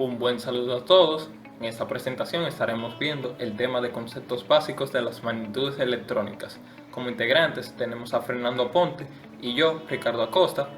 Un buen saludo a todos. En esta presentación estaremos viendo el tema de conceptos básicos de las magnitudes electrónicas. Como integrantes tenemos a Fernando Aponte y yo, Ricardo Acosta.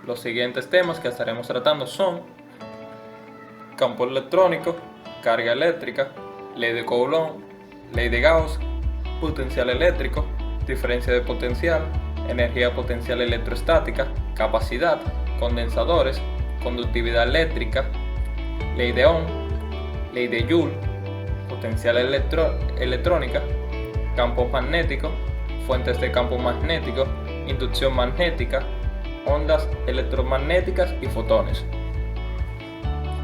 Los siguientes temas que estaremos tratando son campo electrónico, carga eléctrica, ley de Coulomb, ley de Gauss, potencial eléctrico, diferencia de potencial, energía potencial electrostática, capacidad, condensadores, conductividad eléctrica, ley de Ohm, ley de Joule, potencial electrónica, campo magnético, fuentes de campo magnético, inducción magnética, ondas electromagnéticas y fotones.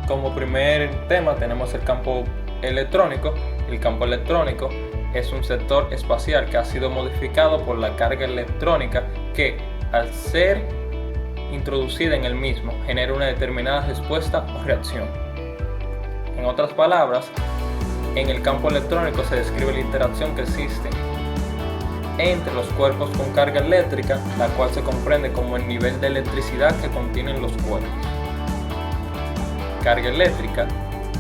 Como primer tema tenemos el campo electrónico. El campo electrónico es un sector espacial que ha sido modificado por la carga electrónica que, al ser introducida en el mismo, genera una determinada respuesta o reacción. En otras palabras, en el campo electrónico se describe la interacción que existe entre los cuerpos con carga eléctrica, la cual se comprende como el nivel de electricidad que contienen los cuerpos. Carga eléctrica.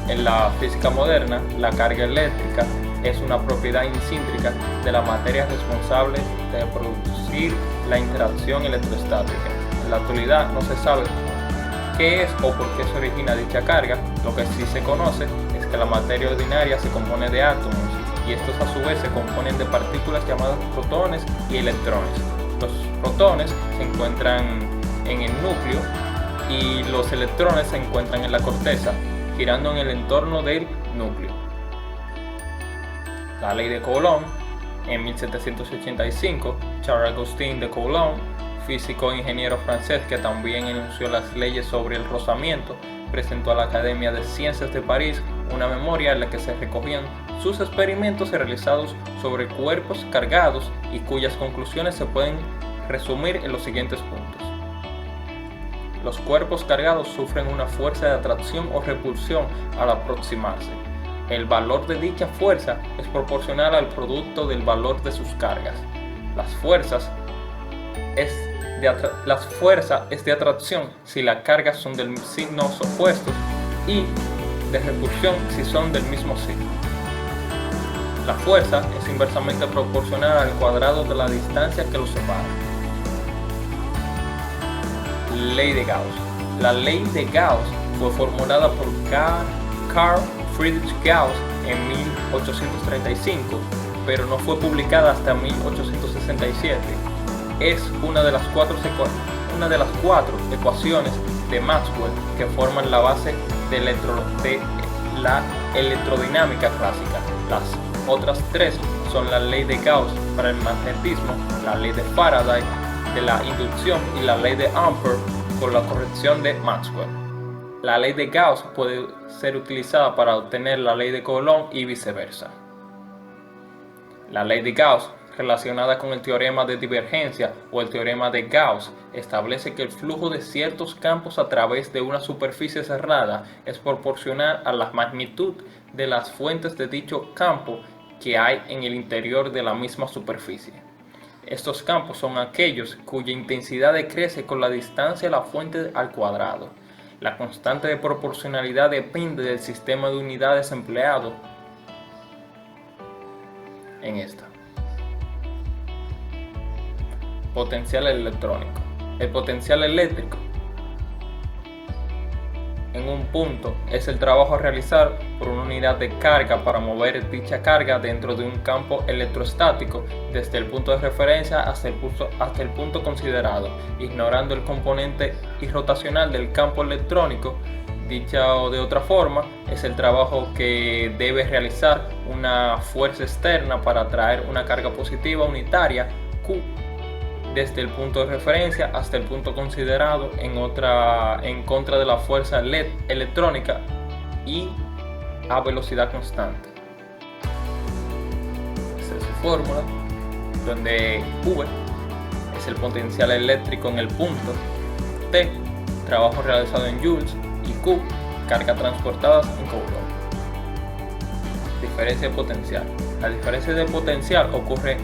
En la física moderna, la carga eléctrica es una propiedad intrínseca de la materia responsable de producir la interacción electrostática. En la actualidad no se sabe qué es o por qué se origina dicha carga. Lo que sí se conoce es que la materia ordinaria se compone de átomos y estos a su vez se componen de partículas llamadas protones y electrones. Los protones se encuentran en el núcleo y los electrones se encuentran en la corteza, girando en el entorno del núcleo. La ley de Coulomb. En 1785, Charles-Augustin de Coulomb, físico e ingeniero francés que también enunció las leyes sobre el rozamiento, presentó a la Academia de Ciencias de París una memoria en la que se recogían sus experimentos realizados sobre cuerpos cargados y cuyas conclusiones se pueden resumir en los siguientes puntos. Los cuerpos cargados sufren una fuerza de atracción o repulsión al aproximarse. El valor de dicha fuerza es proporcional al producto del valor de sus cargas. La fuerza es de atracción si las cargas son de signos opuestos y de repulsión si son del mismo signo. La fuerza es inversamente proporcional al cuadrado de la distancia que los separa. Ley de Gauss. La ley de Gauss fue formulada por Carl Friedrich Gauss en 1835, pero no fue publicada hasta 1867. Es una de las cuatro ecuaciones de Maxwell que forman la base de la electrodinámica clásica. Las otras tres son la ley de Gauss para el magnetismo, la ley de Faraday de la inducción y la ley de Ampère por la corrección de Maxwell. La ley de Gauss puede ser utilizada para obtener la ley de Coulomb y viceversa. La ley de Gauss, relacionada con el teorema de divergencia o el teorema de Gauss, establece que el flujo de ciertos campos a través de una superficie cerrada es proporcional a la magnitud de las fuentes de dicho campo que hay en el interior de la misma superficie. Estos campos son aquellos cuya intensidad decrece con la distancia de la fuente al cuadrado. La constante de proporcionalidad depende del sistema de unidades empleado en esta. Potencial electrónico. El potencial eléctrico en un punto es el trabajo a realizar por una unidad de carga para mover dicha carga dentro de un campo electrostático desde el punto de referencia hasta el punto considerado, ignorando el componente irrotacional del campo electrónico. Dicho de otra forma, es el trabajo que debe realizar una fuerza externa para atraer una carga positiva unitaria Q desde el punto de referencia hasta el punto considerado en contra de la fuerza electrónica y a velocidad constante. Esta es su fórmula, donde V es el potencial eléctrico en el punto, T, trabajo realizado en joules, y Q, carga transportadas en Coulomb. Diferencia de potencial. La diferencia de potencial ocurre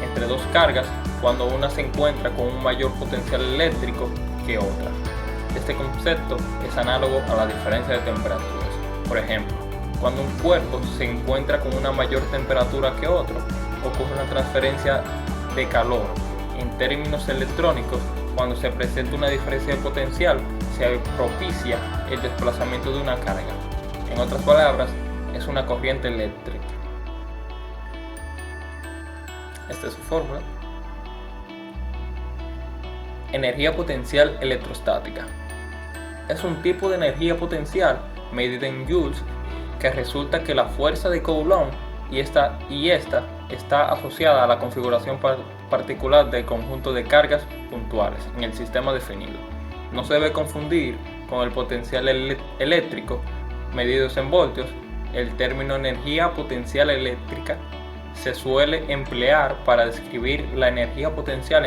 entre dos cargas cuando una se encuentra con un mayor potencial eléctrico que otra. Este concepto es análogo a la diferencia de temperaturas. Por ejemplo, cuando un cuerpo se encuentra con una mayor temperatura que otro, ocurre una transferencia de calor. En términos electrónicos, cuando se presenta una diferencia de potencial, se propicia el desplazamiento de una carga. En otras palabras, es una corriente eléctrica. Esta es su fórmula. Energía potencial electrostática. Es un tipo de energía potencial medida en joules que resulta que la fuerza de Coulomb y esta está asociada a la configuración particular del conjunto de cargas puntuales en el sistema definido. No se debe confundir con el potencial eléctrico medido en voltios. El término energía potencial eléctrica se suele emplear para describir la energía potencial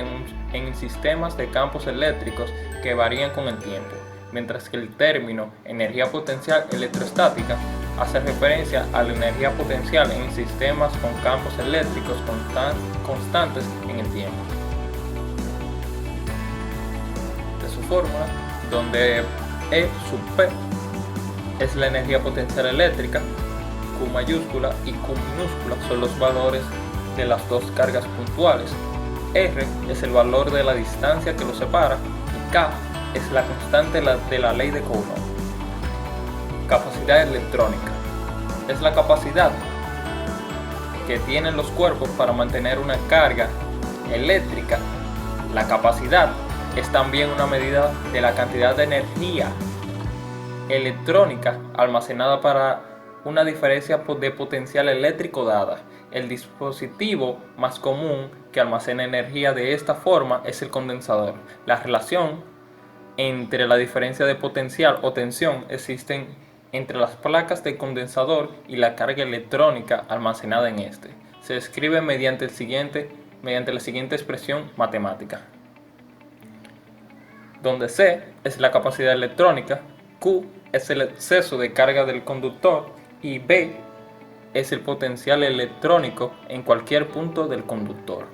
en sistemas de campos eléctricos que varían con el tiempo, mientras que el término energía potencial electrostática hace referencia a la energía potencial en sistemas con campos eléctricos constantes en el tiempo. De su fórmula, donde E sub P es la energía potencial eléctrica, Q mayúscula y Q minúscula son los valores de las dos cargas puntuales, R es el valor de la distancia que los separa y K es la constante de la ley de Coulomb. Capacidad electrónica es la capacidad que tienen los cuerpos para mantener una carga eléctrica. La capacidad es también una medida de la cantidad de energía electrónica almacenada para una diferencia de potencial eléctrico dada. El dispositivo más común que almacena energía de esta forma es el condensador. La relación entre la diferencia de potencial o tensión existe entre las placas del condensador y la carga electrónica almacenada en este. Se describe mediante la siguiente expresión matemática, donde C es la capacidad electrónica, Q es el exceso de carga del conductor y B es el potencial electrónico en cualquier punto del conductor.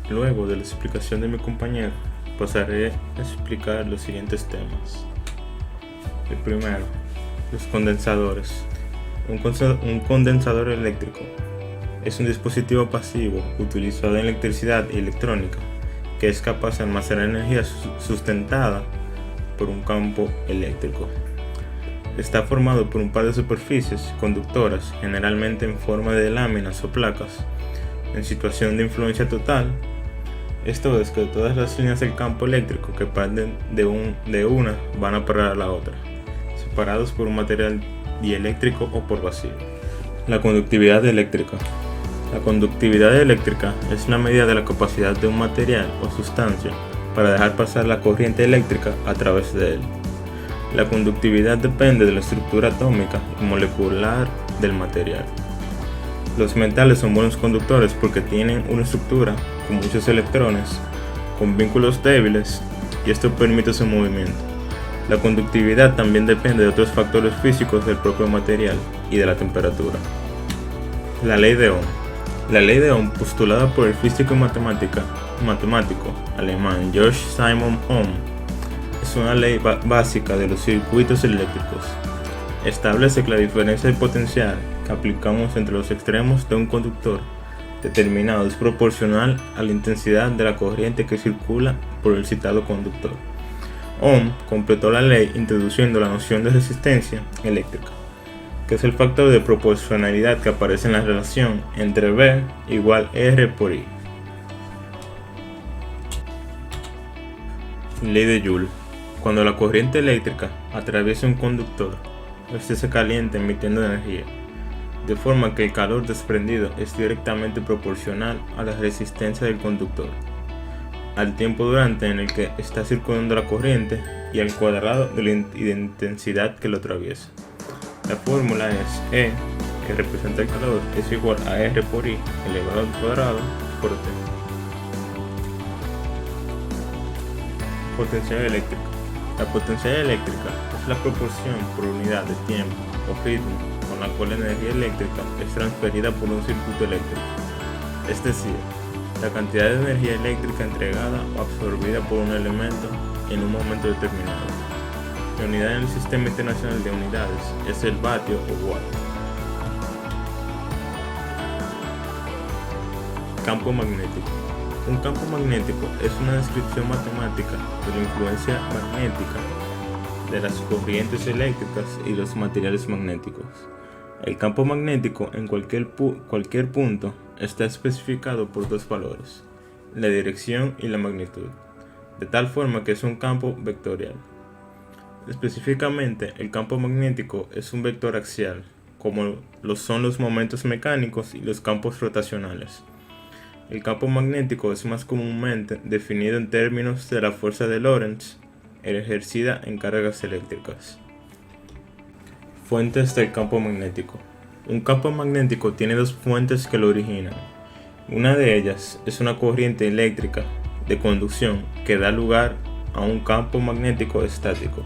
Luego de la explicación de mi compañero, pasaré a explicar los siguientes temas. El primero, los condensadores. Un condensador eléctrico es un dispositivo pasivo utilizado en electricidad y electrónica que es capaz de almacenar energía sustentada por un campo eléctrico. Está formado por un par de superficies conductoras, generalmente en forma de láminas o placas, en situación de influencia total. Esto es que todas las líneas del campo eléctrico que parten de una van a parar a la otra, separados por un material dieléctrico o por vacío. La conductividad eléctrica. La conductividad eléctrica es la medida de la capacidad de un material o sustancia para dejar pasar la corriente eléctrica a través de él. La conductividad depende de la estructura atómica y molecular del material. Los metales son buenos conductores porque tienen una estructura con muchos electrones, con vínculos débiles, y esto permite su movimiento. La conductividad también depende de otros factores físicos del propio material y de la temperatura. La ley de Ohm. La ley de Ohm, postulada por el físico y matemático alemán Georg Simon Ohm, es una ley básica de los circuitos eléctricos. Establece que la diferencia de potencial que aplicamos entre los extremos de un conductor determinado es proporcional a la intensidad de la corriente que circula por el citado conductor. Ohm completó la ley introduciendo la noción de resistencia eléctrica, que es el factor de proporcionalidad que aparece en la relación entre V igual R por I. Ley de Joule. Cuando la corriente eléctrica atraviesa un conductor, este se calienta emitiendo energía, de forma que el calor desprendido es directamente proporcional a la resistencia del conductor, al tiempo durante en el que está circulando la corriente y al cuadrado de la intensidad que lo atraviesa. La fórmula es E, que representa el calor, es igual a R por I elevado al cuadrado por T. Potencial eléctrico. La potencial eléctrica es la proporción por unidad de tiempo o ritmo con la cual la energía eléctrica es transferida por un circuito eléctrico. Es decir, la cantidad de energía eléctrica entregada o absorbida por un elemento en un momento determinado. La unidad en el Sistema Internacional de Unidades es el vatio o watt. Campo magnético. Un campo magnético es una descripción matemática de la influencia magnética de las corrientes eléctricas y los materiales magnéticos. El campo magnético en cualquier punto está especificado por dos valores, la dirección y la magnitud, de tal forma que es un campo vectorial. Específicamente, el campo magnético es un vector axial, como lo son los momentos mecánicos y los campos rotacionales. El campo magnético es más comúnmente definido en términos de la fuerza de Lorentz ejercida en cargas eléctricas. Fuentes del campo magnético. Un campo magnético tiene dos fuentes que lo originan. Una de ellas es una corriente eléctrica de conducción que da lugar a un campo magnético estático.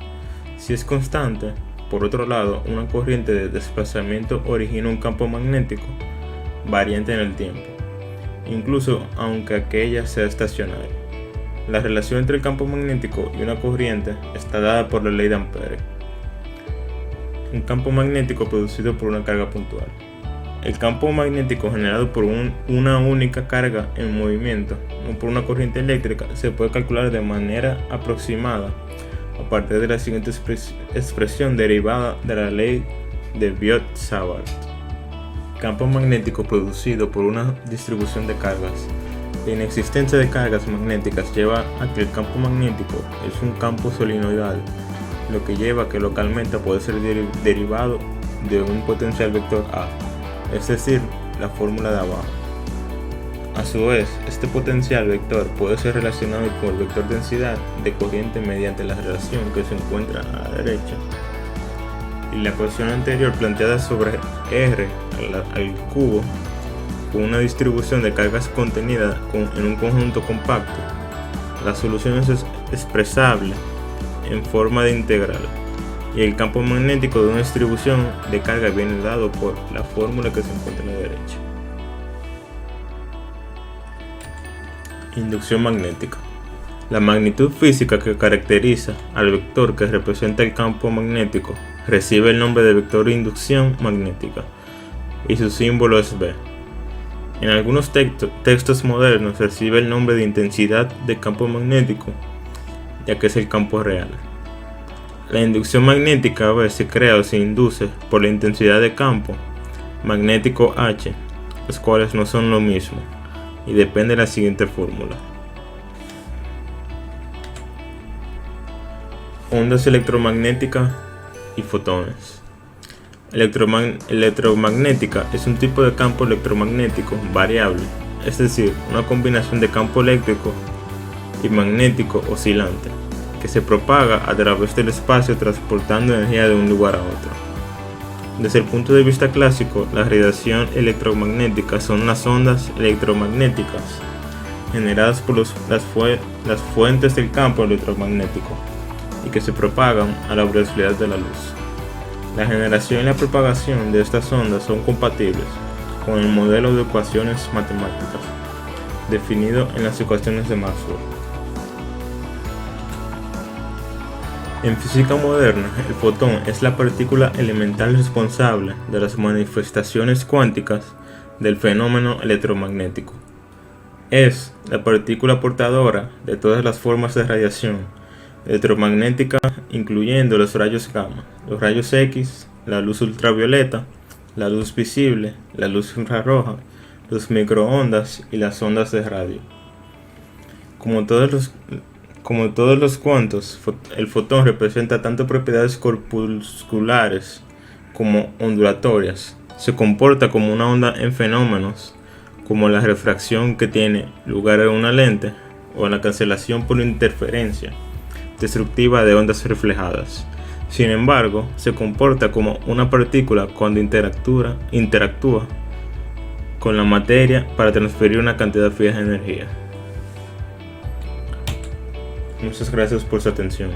Si es constante, por otro lado, una corriente de desplazamiento origina un campo magnético variante en el tiempo, incluso aunque aquella sea estacionaria. La relación entre el campo magnético y una corriente está dada por la ley de Ampere. Un campo magnético producido por una carga puntual. El campo magnético generado por una única carga en movimiento, no por una corriente eléctrica, se puede calcular de manera aproximada a partir de la siguiente expresión derivada de la ley de Biot-Savart. Campo magnético producido por una distribución de cargas. La inexistencia de cargas magnéticas lleva a que el campo magnético es un campo solenoidal, lo que lleva a que localmente puede ser derivado de un potencial vector A, es decir, la fórmula de abajo. A su vez, este potencial vector puede ser relacionado con el vector densidad de corriente mediante la relación que se encuentra a la derecha. Y la ecuación anterior planteada sobre R al cubo con una distribución de cargas contenida en un conjunto compacto. La solución es expresable en forma de integral, y el campo magnético de una distribución de carga viene dado por la fórmula que se encuentra a la derecha. Inducción magnética. La magnitud física que caracteriza al vector que representa el campo magnético recibe el nombre de vector de inducción magnética, y su símbolo es B. En algunos textos modernos recibe el nombre de intensidad de campo magnético, ya que es el campo real. La inducción magnética a veces se crea o se induce por la intensidad de campo magnético H, los cuales no son lo mismo, y depende de la siguiente fórmula. Ondas electromagnéticas y fotones. Electromagnética es un tipo de campo electromagnético variable, es decir, una combinación de campo eléctrico y magnético oscilante, que se propaga a través del espacio transportando energía de un lugar a otro. Desde el punto de vista clásico, la radiación electromagnética son las ondas electromagnéticas generadas por las fuentes del campo electromagnético y que se propagan a la velocidad de la luz. La generación y la propagación de estas ondas son compatibles con el modelo de ecuaciones matemáticas definido en las ecuaciones de Maxwell. En física moderna, el fotón es la partícula elemental responsable de las manifestaciones cuánticas del fenómeno electromagnético. Es la partícula portadora de todas las formas de radiación electromagnética, incluyendo los rayos gamma, los rayos X, la luz ultravioleta, la luz visible, la luz infrarroja, los microondas y las ondas de radio. Como todos los cuantos, el fotón representa tanto propiedades corpusculares como ondulatorias. Se comporta como una onda en fenómenos como la refracción que tiene lugar en una lente o la cancelación por interferencia destructiva de ondas reflejadas. Sin embargo, se comporta como una partícula cuando interactúa con la materia para transferir una cantidad fija de energía. Muchas gracias por su atención.